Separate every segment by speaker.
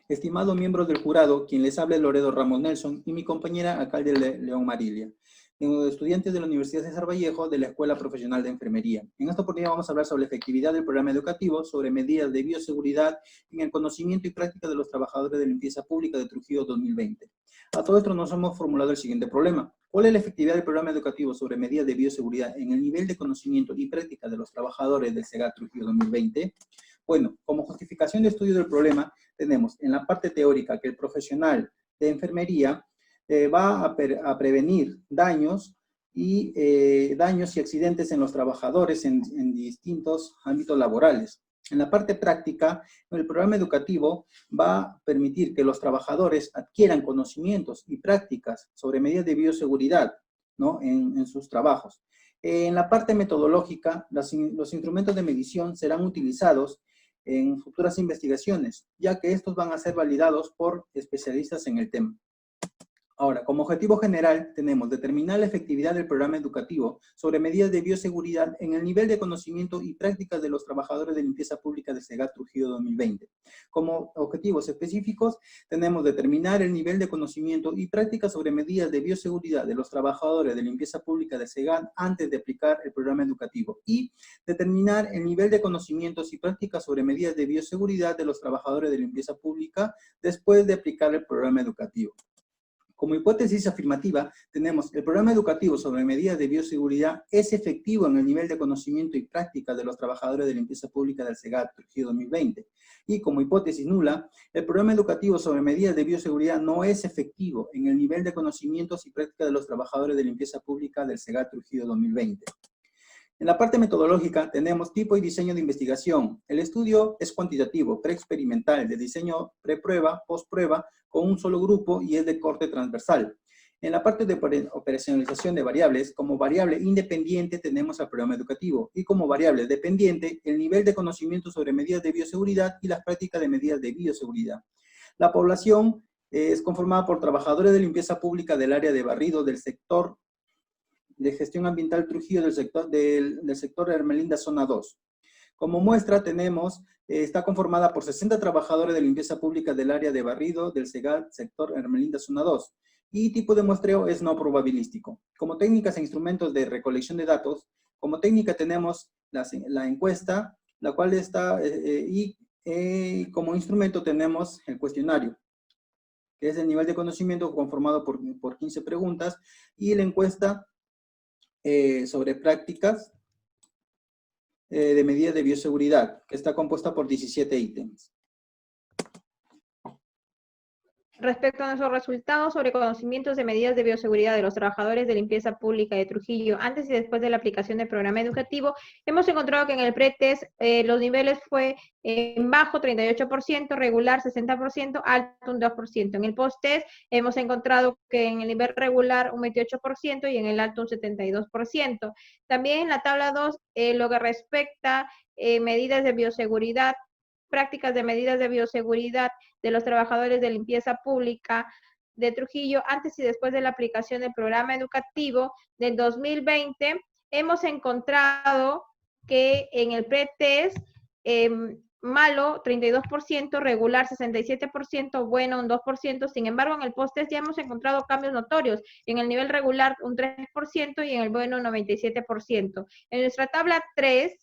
Speaker 1: Estimados miembros del jurado, quien les habla es Loredo Ramos Nelson y mi compañera alcalde León Marilia, estudiantes de la Universidad César Vallejo de la Escuela Profesional de Enfermería. En esta oportunidad vamos a hablar sobre la efectividad del programa educativo, sobre medidas de bioseguridad en el conocimiento y práctica de los trabajadores de limpieza pública de Trujillo 2020. A todo esto nos hemos formulado el siguiente problema. ¿Cuál es la efectividad del programa educativo sobre medidas de bioseguridad en el nivel de conocimiento y práctica de los trabajadores del SEGAT Trujillo 2020? Bueno, como justificación de estudio del problema, tenemos en la parte teórica que el profesional de enfermería va a prevenir daños y accidentes en los trabajadores en distintos ámbitos laborales. En la parte práctica, el programa educativo va a permitir que los trabajadores adquieran conocimientos y prácticas sobre medidas de bioseguridad, ¿no? en sus trabajos. En la parte metodológica, los instrumentos de medición serán utilizados en futuras investigaciones, ya que estos van a ser validados por especialistas en el tema. Ahora, como objetivo general, tenemos determinar la efectividad del programa educativo sobre medidas de bioseguridad en el nivel de conocimiento y prácticas de los trabajadores de limpieza pública de SEGAT Trujillo 2020. Como objetivos específicos, tenemos determinar el nivel de conocimiento y prácticas sobre medidas de bioseguridad de los trabajadores de limpieza pública de SEGAT antes de aplicar el programa educativo y determinar el nivel de conocimientos y prácticas sobre medidas de bioseguridad de los trabajadores de limpieza pública después de aplicar el programa educativo. Como hipótesis afirmativa, tenemos el programa educativo sobre medidas de bioseguridad es efectivo en el nivel de conocimiento y práctica de los trabajadores de limpieza pública del SEGAT Trujillo 2020. Y como hipótesis nula, el programa educativo sobre medidas de bioseguridad no es efectivo en el nivel de conocimientos y práctica de los trabajadores de limpieza pública del SEGAT Trujillo 2020. En la parte metodológica tenemos tipo y diseño de investigación. El estudio es cuantitativo, preexperimental, de diseño preprueba, postprueba, con un solo grupo y es de corte transversal. En la parte de operacionalización de variables, como variable independiente tenemos al programa educativo y como variable dependiente el nivel de conocimiento sobre medidas de bioseguridad y las prácticas de medidas de bioseguridad. La población es conformada por trabajadores de limpieza pública del área de barrido del sector de gestión ambiental Trujillo del sector Hermelinda Zona 2. Como muestra tenemos, está conformada por 60 trabajadores de limpieza pública del área de barrido del SEGAT sector Hermelinda Zona 2 y tipo de muestreo es no probabilístico. Como técnicas e instrumentos de recolección de datos, como técnica tenemos la encuesta, la cual está, como instrumento tenemos el cuestionario, que es el nivel de conocimiento conformado por 15 preguntas y la encuesta sobre prácticas de medidas de bioseguridad, que está compuesta por 17 ítems.
Speaker 2: Respecto a nuestros resultados sobre conocimientos de medidas de bioseguridad de los trabajadores de limpieza pública de Trujillo antes y después de la aplicación del programa educativo, hemos encontrado que en el pretest los niveles fue bajo 38%, regular 60%, alto un 2%. En el posttest hemos encontrado que en el nivel regular un 28% y en el alto un 72%. También en la tabla 2, lo que respecta medidas de bioseguridad, prácticas de medidas de bioseguridad de los trabajadores de limpieza pública de Trujillo antes y después de la aplicación del programa educativo del 2020, hemos encontrado que en el pretest malo 32%, regular 67%, bueno un 2%, sin embargo en el posttest ya hemos encontrado cambios notorios, en el nivel regular un 3% y en el bueno un 97%. En nuestra tabla 3,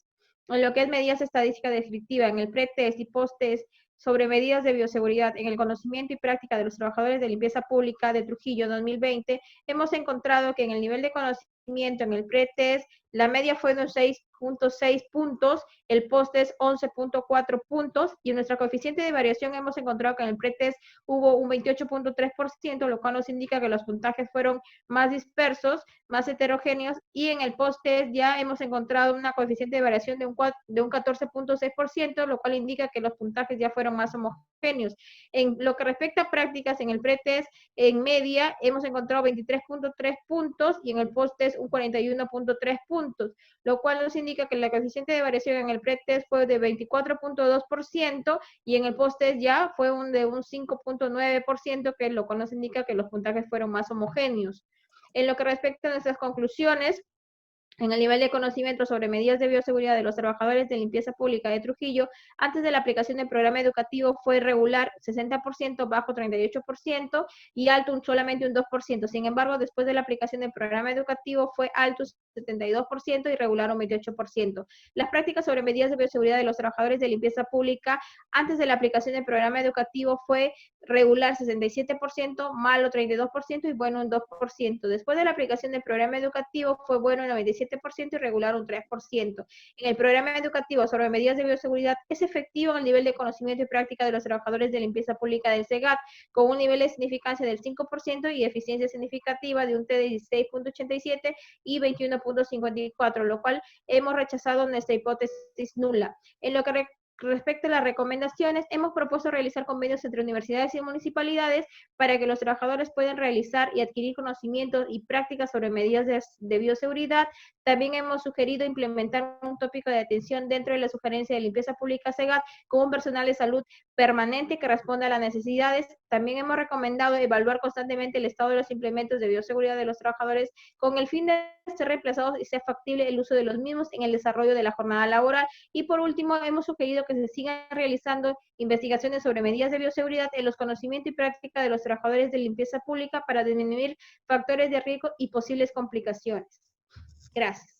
Speaker 2: en lo que es medidas estadísticas descriptivas, en el pretest y posttest sobre medidas de bioseguridad en el conocimiento y práctica de los trabajadores de limpieza pública de Trujillo 2020, hemos encontrado que en el nivel de conocimiento en el pretest la media fue de 6.6 puntos, el posttest 11.4 puntos y en nuestra coeficiente de variación hemos encontrado que en el pretest hubo un 28.3%, lo cual nos indica que los puntajes fueron más dispersos, más heterogéneos y en el posttest ya hemos encontrado una coeficiente de variación de un 14.6%, lo cual indica que los puntajes ya fueron más homogéneos. En lo que respecta a prácticas, en el pretest en media hemos encontrado 23.3 puntos y en el posttest un 41.3 puntos, lo cual nos indica que la coeficiente de variación en el pretest fue de 24.2% y en el posttest ya fue de un 5.9%, que lo cual nos indica que los puntajes fueron más homogéneos. En lo que respecta a nuestras conclusiones, En el nivel de conocimiento sobre medidas de bioseguridad de los trabajadores de limpieza pública de Trujillo, antes de la aplicación del programa educativo fue regular 60%, bajo 38% y alto solamente un 2%. Sin embargo, después de la aplicación del programa educativo fue alto 72% y regular un 28%. Las prácticas sobre medidas de bioseguridad de los trabajadores de limpieza pública antes de la aplicación del programa educativo fue regular 67%, malo 32% y bueno un 2%. Después de la aplicación del programa educativo fue bueno un 97% y regular un 3%. En el programa educativo sobre medidas de bioseguridad es efectivo en el nivel de conocimiento y práctica de los trabajadores de limpieza pública del SEGAT, con un nivel de significancia del 5% y eficiencia significativa de un T de 16.87 y 21.54, lo cual hemos rechazado nuestra hipótesis nula. En lo que respecto a las recomendaciones, hemos propuesto realizar convenios entre universidades y municipalidades para que los trabajadores puedan realizar y adquirir conocimientos y prácticas sobre medidas de bioseguridad. También hemos sugerido implementar un tópico de atención dentro de la sugerencia de limpieza pública SEGAT con un personal de salud permanente que responda a las necesidades. También hemos recomendado evaluar constantemente el estado de los implementos de bioseguridad de los trabajadores con el fin de ser reemplazados y sea factible el uso de los mismos en el desarrollo de la jornada laboral. Y por último, hemos sugerido que se sigan realizando investigaciones sobre medidas de bioseguridad en los conocimientos y práctica de los trabajadores de limpieza pública para disminuir factores de riesgo y posibles complicaciones. Gracias.